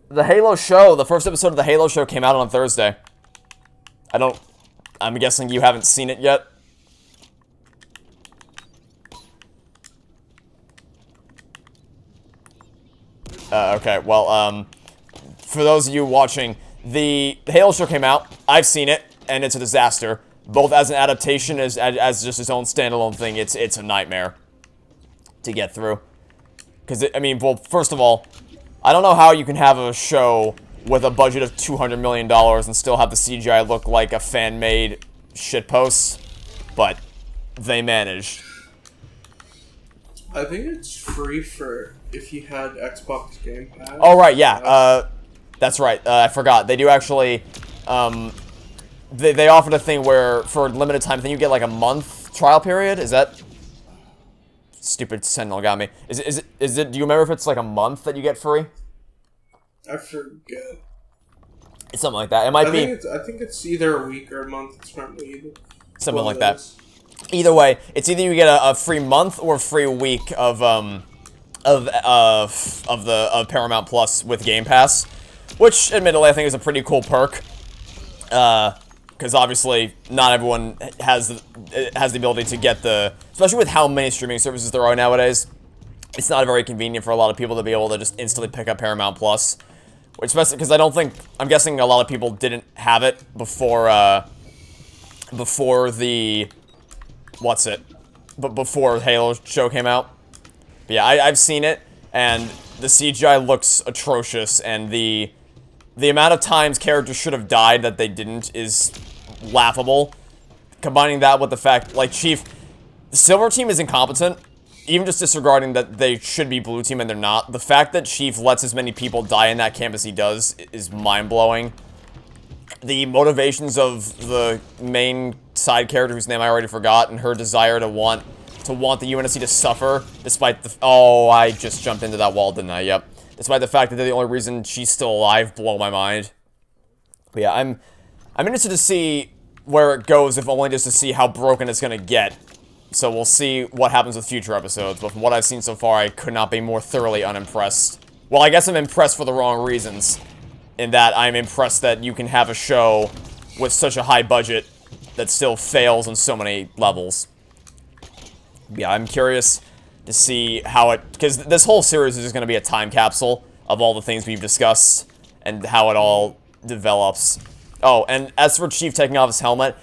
the Halo show, the first episode of the Halo show came out on Thursday. I'm guessing you haven't seen it yet. Okay, well, for those of you watching, the Halo show came out. I've seen it, and it's a disaster. Both as an adaptation, as just its own standalone thing, it's a nightmare to get through. Because, I mean, well, first of all, I don't know how you can have a show with a budget of $200 million and still have the CGI look like a fan-made shitpost, but they managed. I think it's free for if you had Xbox Game Pass. Oh, right, yeah. That's right. I forgot. They do actually, they offered a thing where, for a limited time, I think you get like a month trial period. Is that... Stupid Sentinel got me. Is it, do you remember if it's like a month that you get free? I forget. It's something like that. It might be... I think it's either a week or a month. It's not either. Something like that. Either way, it's either you get a free month or a free week of Paramount Plus with Game Pass, which, admittedly, I think is a pretty cool perk. Because obviously, not everyone has the ability to get the... Especially with how many streaming services there are nowadays, it's not very convenient for a lot of people to be able to just instantly pick up Paramount Plus. Especially because I don't think... I'm guessing a lot of people didn't have it before the... before Halo show came out. But yeah, I've seen it, and the CGI looks atrocious, and the amount of times characters should have died that they didn't is laughable. Combining that with the fact, like, Chief... The Silver Team is incompetent, even just disregarding that they should be Blue Team and they're not. The fact that Chief lets as many people die in that camp as he does is mind-blowing. The motivations of the main side character, whose name I already forgot, and her desire to want the UNSC to suffer, despite the... Oh, I just jumped into that wall, didn't I? Yep. Despite the fact that they're the only reason she's still alive, blow my mind. But yeah, I'm interested to see where it goes, if only just to see how broken it's gonna get. So we'll see what happens with future episodes, but from what I've seen so far, I could not be more thoroughly unimpressed. Well, I guess I'm impressed for the wrong reasons, in that I'm impressed that you can have a show with such a high budget that still fails on so many levels. Yeah, I'm curious to see how it... Because this whole series is just going to be a time capsule of all the things we've discussed and how it all develops. Oh, and as for Chief taking off his helmet...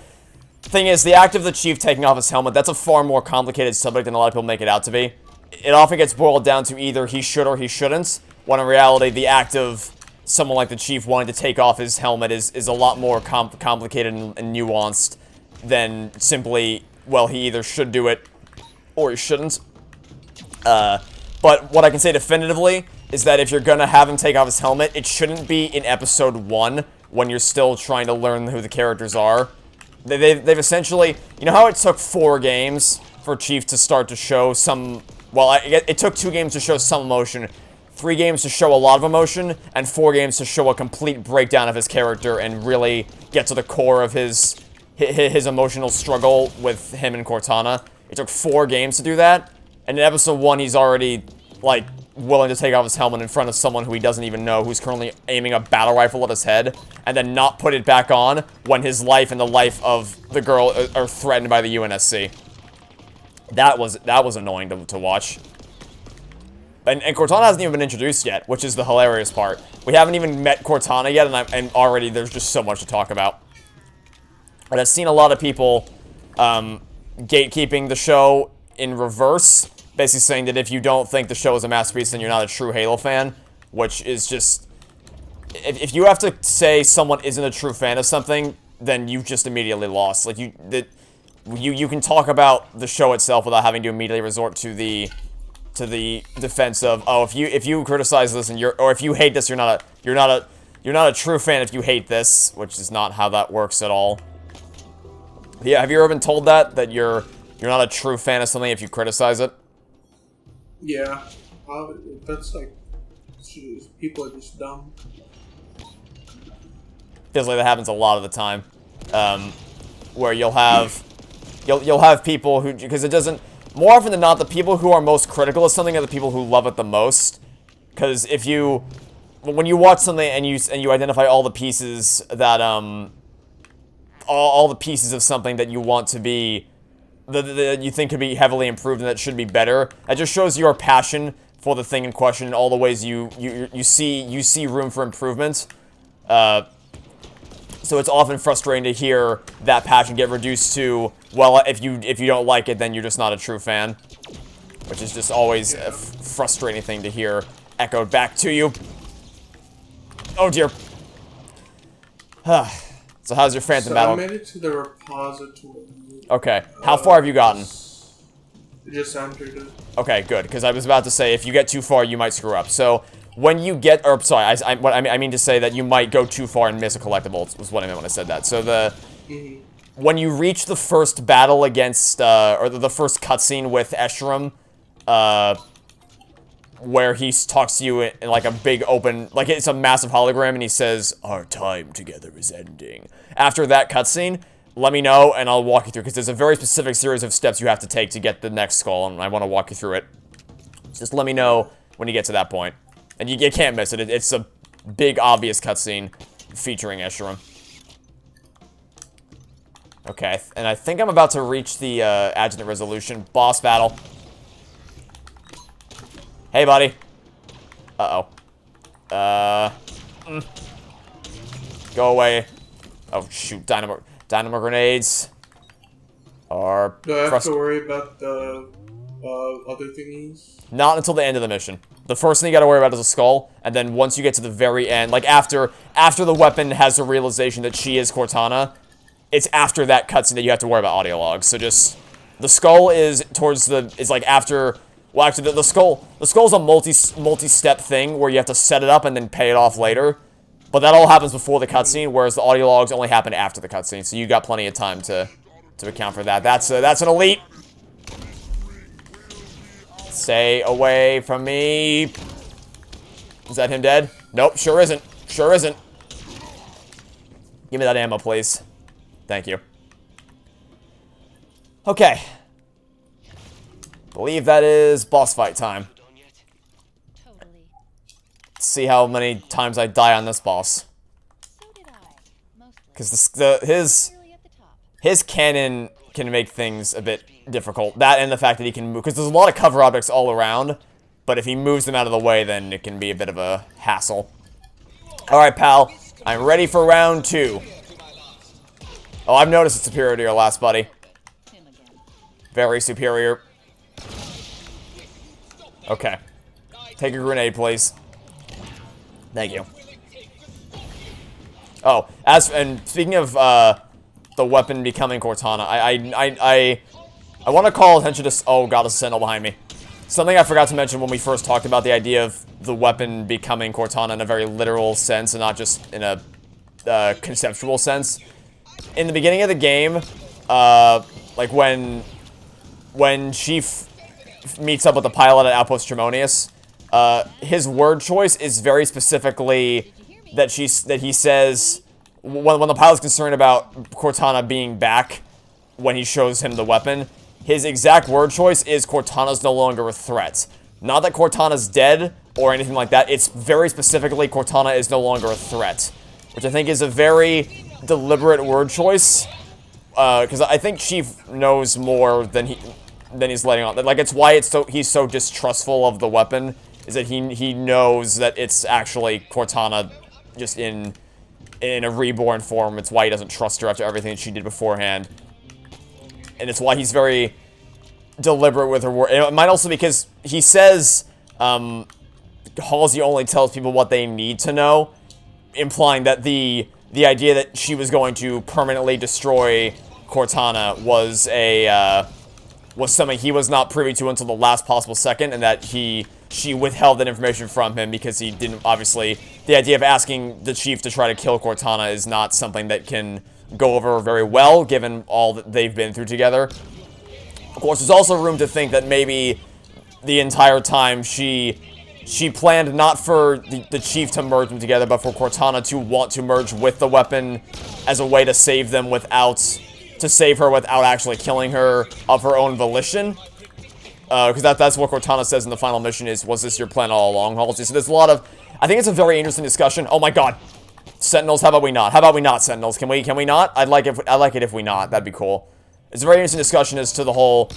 Thing is, the act of the Chief taking off his helmet, that's a far more complicated subject than a lot of people make it out to be. It often gets boiled down to either he should or he shouldn't, when in reality, the act of someone like the Chief wanting to take off his helmet is a lot more complicated and nuanced than simply, well, he either should do it or he shouldn't. But what I can say definitively is that if you're gonna have him take off his helmet, it shouldn't be in episode 1, when you're still trying to learn who the characters are. They've essentially... You know how it took 4 games for Chief to start to show some... Well, it took 2 games to show some emotion, 3 games to show a lot of emotion, and 4 games to show a complete breakdown of his character and really get to the core of his emotional struggle with him and Cortana. It took 4 games to do that, and in episode 1 he's already, like, willing to take off his helmet in front of someone who he doesn't even know, who's currently aiming a battle rifle at his head, and then not put it back on when his life and the life of the girl are threatened by the UNSC. That was annoying to watch. And Cortana hasn't even been introduced yet, which is the hilarious part. We haven't even met Cortana yet, and already there's just so much to talk about. And I've seen a lot of people gatekeeping the show in reverse, basically saying that if you don't think the show is a masterpiece, then you're not a true Halo fan, which is just... If you have to say someone isn't a true fan of something, then you've just immediately lost. Like, you can talk about the show itself without having to immediately resort to the defense of, oh, if you criticize this and or if you hate this, you're not a true fan if you hate this, which is not how that works at all. Yeah, have you ever been told that you're not a true fan of something if you criticize it? Yeah. How, that's like, people are just dumb. Feels like that happens a lot of the time, where you'll have people who, because it doesn't, more often than not, the people who are most critical of something are the people who love it the most. Because if you, when you watch something and you identify all the pieces that all the pieces of something that you want to be, that you think could be heavily improved and that should be better, that just shows your passion for the thing in question and all the ways you see room for improvement. So it's often frustrating to hear that passion get reduced to, well, if you don't like it, then you're just not a true fan. Which is just always a frustrating thing to hear echoed back to you. Oh dear. So how's your Phantom battle? I made it to the repository. Okay. How far have you gotten? Just entered it. Okay, good. Because I was about to say, if you get too far, you might screw up. So when you get, or sorry, I mean to say that you might go too far and miss a collectible, was what I meant when I said that. So when you reach the first battle against, or the first cutscene with Escharum, where he talks to you in like a big open, like it's a massive hologram, and he says, "Our time together is ending." After that cutscene, let me know, and I'll walk you through, because there's a very specific series of steps you have to take to get the next skull, and I want to walk you through it. Just let me know when you get to that point. And you can't miss it. It's a big, obvious cutscene featuring Escharum. Okay, and I think I'm about to reach the Adjutant Resolution boss battle. Hey, buddy. Uh-oh. Go away. Oh, shoot. Dynamo grenades are... Do I have to worry about the other thingies? Not until the end of the mission. The first thing you gotta worry about is a skull, and then once you get to the very end, like after the weapon has the realization that she is Cortana, it's after that cutscene that you have to worry about audio logs. So just, the skull is like after, well actually the skull's a multi-step thing where you have to set it up and then pay it off later. But that all happens before the cutscene, whereas the audio logs only happen after the cutscene, so you got plenty of time to account for that. That's an elite. Stay away from me. Is that him dead? Nope, sure isn't. Sure isn't. Give me that ammo, please. Thank you. Okay. Believe that is boss fight time. Totally. Let's see how many times I die on this boss. So did I. Mostly. Because Really at the top. his cannon can make things a bit difficult. That and the fact that he can move, because there's a lot of cover objects all around, but if he moves them out of the way, then it can be a bit of a hassle. Alright, pal. I'm ready for round 2. Oh, I've noticed it's superior to your last, buddy. Him again. Very superior. Okay. Take a grenade, please. Thank you. Oh, and speaking of, the weapon becoming Cortana, I want to call attention to... Oh god, there's a sentinel behind me. Something I forgot to mention when we first talked about the idea of the weapon becoming Cortana in a very literal sense and not just in a conceptual sense. In the beginning of the game, like when she meets up with the pilot at Outpost Tremonius, his word choice is very specifically that he says... When the pilot's concerned about Cortana being back when he shows him the weapon, his exact word choice is Cortana's no longer a threat. Not that Cortana's dead or anything like that, it's very specifically Cortana is no longer a threat. Which I think is a very deliberate word choice, because I think Chief knows more than he's letting on. Like, it's why he's so distrustful of the weapon, is that he knows that it's actually Cortana just in a reborn form. It's why he doesn't trust her after everything that she did beforehand. And it's why he's very deliberate with her word. It might also be because he says, Halsey only tells people what they need to know, implying that the idea that she was going to permanently destroy Cortana was something he was not privy to until the last possible second, and that she withheld that information from him because he didn't, obviously, the idea of asking the Chief to try to kill Cortana is not something that can go over very well, given all that they've been through together. Of course, there's also room to think that maybe the entire time she planned not for the Chief to merge them together, but for Cortana to want to merge with the weapon as a way to save them to save her without actually killing her of her own volition. Because that's what Cortana says in the final mission was this your plan all along, Halsey? So there's a lot of, I think it's a very interesting discussion. Oh my god. Sentinels, how about we not? How about we not, Sentinels? Can we not? I'd like it if we not. That'd be cool. It's a very interesting discussion as to the whole,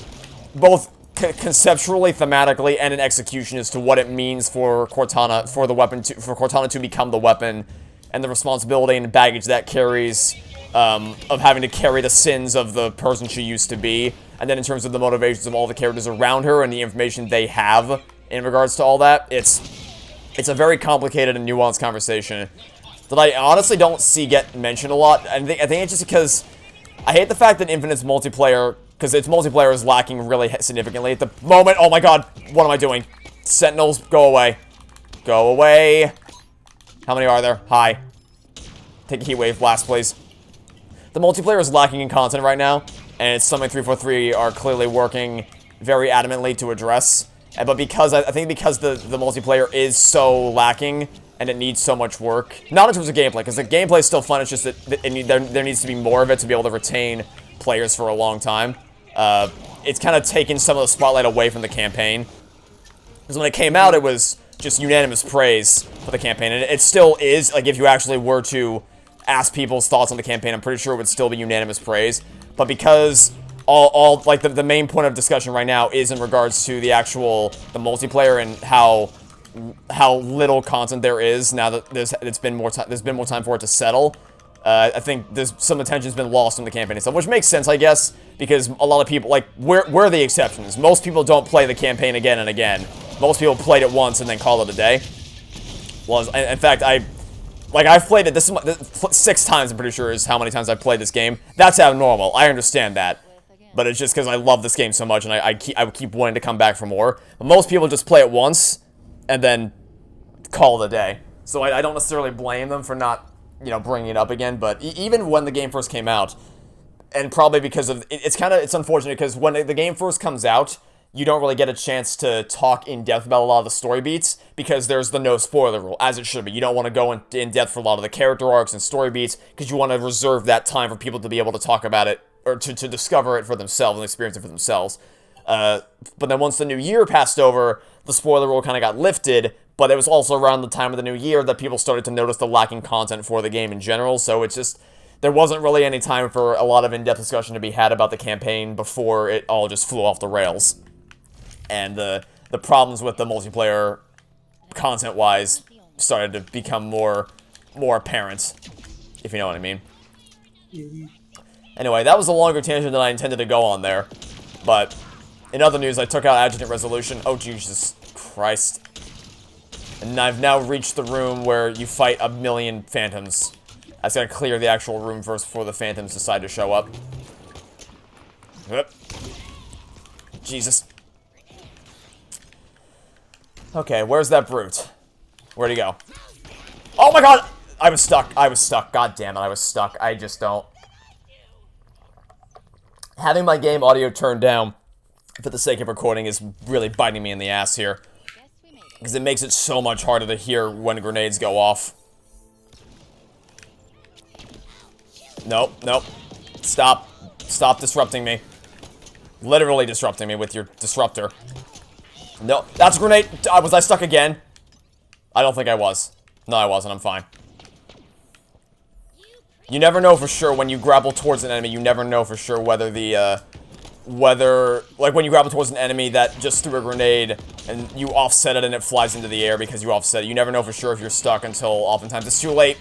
both conceptually, thematically, and in execution as to what it means for Cortana, for Cortana to become the weapon, and the responsibility and baggage that carries, of having to carry the sins of the person she used to be, and then in terms of the motivations of all the characters around her and the information they have in regards to all that. It's a very complicated and nuanced conversation that I honestly don't see get mentioned a lot. I think it's just because I hate the fact that Infinite's multiplayer, because its multiplayer is lacking really significantly at the moment. Oh my god, what am I doing? Sentinels, go away. Go away. How many are there? Hi. Take a heat wave blast, please. The multiplayer is lacking in content right now, and it's something 343 are clearly working very adamantly to address. But because I think because the multiplayer is so lacking and it needs so much work, not in terms of gameplay, because the gameplay is still fun. It's just that there needs to be more of it to be able to retain players for a long time. It's kind of taken some of the spotlight away from the campaign. Because when it came out, it was just unanimous praise for the campaign, and it still is. Like, if you actually were to ask people's thoughts on the campaign, I'm pretty sure it would still be unanimous praise. But because like the main point of discussion right now is in regards to the multiplayer and how little content there is now that there's been more time for it to settle. I think there's some attention's been lost in the campaign itself, which makes sense, I guess, because a lot of people, like, we're the exceptions. Most people don't play the campaign again and again. Most people played it once and then call it a day. Well, in fact, I've played it, this is 6 times, I'm pretty sure, is how many times I've played this game. That's abnormal. I understand that. But it's just because I love this game so much, and I keep wanting to come back for more. But most people just play it once, and then call it a day. So I don't necessarily blame them for not, bringing it up again. But even when the game first came out, and probably because of, it's unfortunate, because when the game first comes out, you don't really get a chance to talk in depth about a lot of the story beats, because there's the no spoiler rule, as it should be. You don't want to go in depth for a lot of the character arcs and story beats, because you want to reserve that time for people to be able to talk about it, or to discover it for themselves and experience it for themselves. But then once the new year passed over, the spoiler rule kind of got lifted, but it was also around the time of the new year that people started to notice the lacking content for the game in general, so it's just, there wasn't really any time for a lot of in-depth discussion to be had about the campaign before it all just flew off the rails. And the problems with the multiplayer, content-wise, started to become more apparent, if you know what I mean. Anyway, that was a longer tangent than I intended to go on there. But, in other news, I took out Adjutant Resolution. Oh, Jesus Christ. And I've now reached the room where you fight 1,000,000 phantoms. I just gotta clear the actual room first before the phantoms decide to show up. Yep. Jesus. Okay, where's that brute? Where'd he go? Oh my god! I was stuck. God damn it, I was stuck. I just don't. Having my game audio turned down for the sake of recording is really biting me in the ass here. Because it makes it so much harder to hear when grenades go off. Nope. Stop disrupting me. Literally disrupting me with your disruptor. No, that's a grenade. Was I stuck again? I don't think I was. No, I wasn't. I'm fine. You never know for sure when you grapple towards an enemy. You never know for sure whether the, like when you grapple towards an enemy that just threw a grenade and you offset it and it flies into the air because you offset it. You never know for sure if you're stuck until oftentimes it's too late.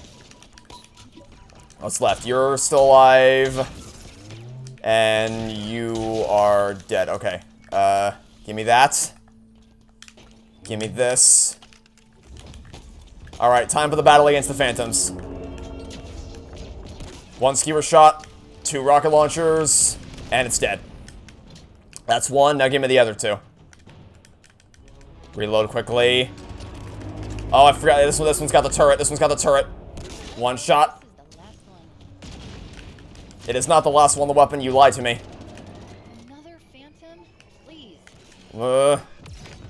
What's left? You're still alive. And you are dead. Okay. Give me that. Give me this. Alright, time for the battle against the phantoms. 1 skewer shot, 2 rocket launchers, and it's dead. That's 1, now give me the other 2. Reload quickly. Oh, I forgot, this one's got the turret, 1 shot. It is not the last one, the weapon, you lied to me. Another phantom? Please.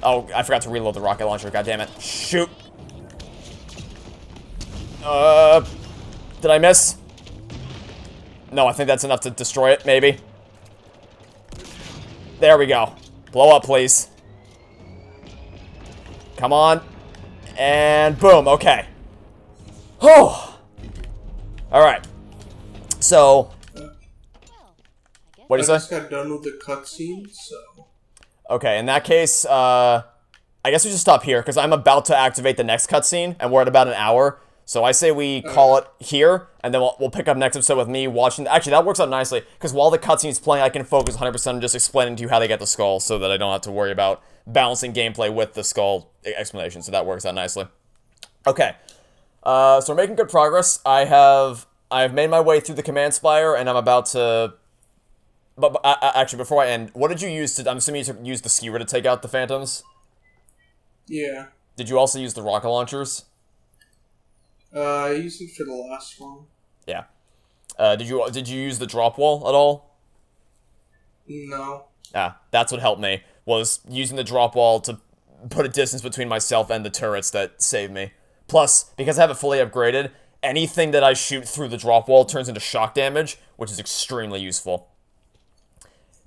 Oh, I forgot to reload the rocket launcher. God damn it. Shoot. Did I miss? No, I think that's enough to destroy it, maybe. There we go. Blow up, please. Come on. And boom, okay. Oh. Alright. So, what do you say? I just got done with the cutscene, so... Okay, in that case, I guess we just stop here, because I'm about to activate the next cutscene, and we're at about an hour. So I say we call it here, and then we'll pick up next episode with me watching... Actually, that works out nicely, because while the cutscene's playing, I can focus 100% on just explaining to you how they get the skull, so that I don't have to worry about balancing gameplay with the skull explanation, so that works out nicely. Okay, so we're making good progress. I've made my way through the command spire, and I'm about to... But actually, before I end, what did you use to... I'm assuming you used the skewer to take out the phantoms? Yeah. Did you also use the rocket launchers? I used it for the last one. Yeah. Did you use the drop wall at all? No. Ah, that's what helped me, was using the drop wall to put a distance between myself and the turrets that saved me. Plus, because I have it fully upgraded, anything that I shoot through the drop wall turns into shock damage, which is extremely useful.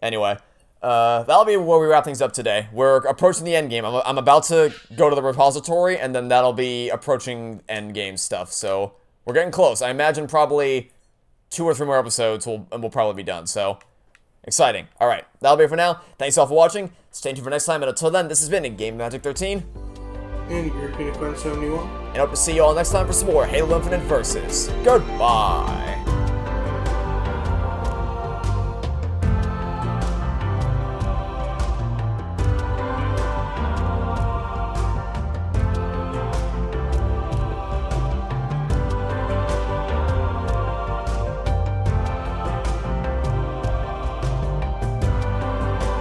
Anyway, that'll be where we wrap things up today. We're approaching the end game. I'm about to go to the repository, and then that'll be approaching end game stuff. So we're getting close. I imagine probably 2 or 3 more episodes, and we'll probably be done. So exciting. All right, that'll be it for now. Thanks all for watching. Stay tuned for next time. And until then, this has been GamingMagic13 And GroupUnicorn71. and hope to see you all next time for some more Halo Infinite Versus. Goodbye.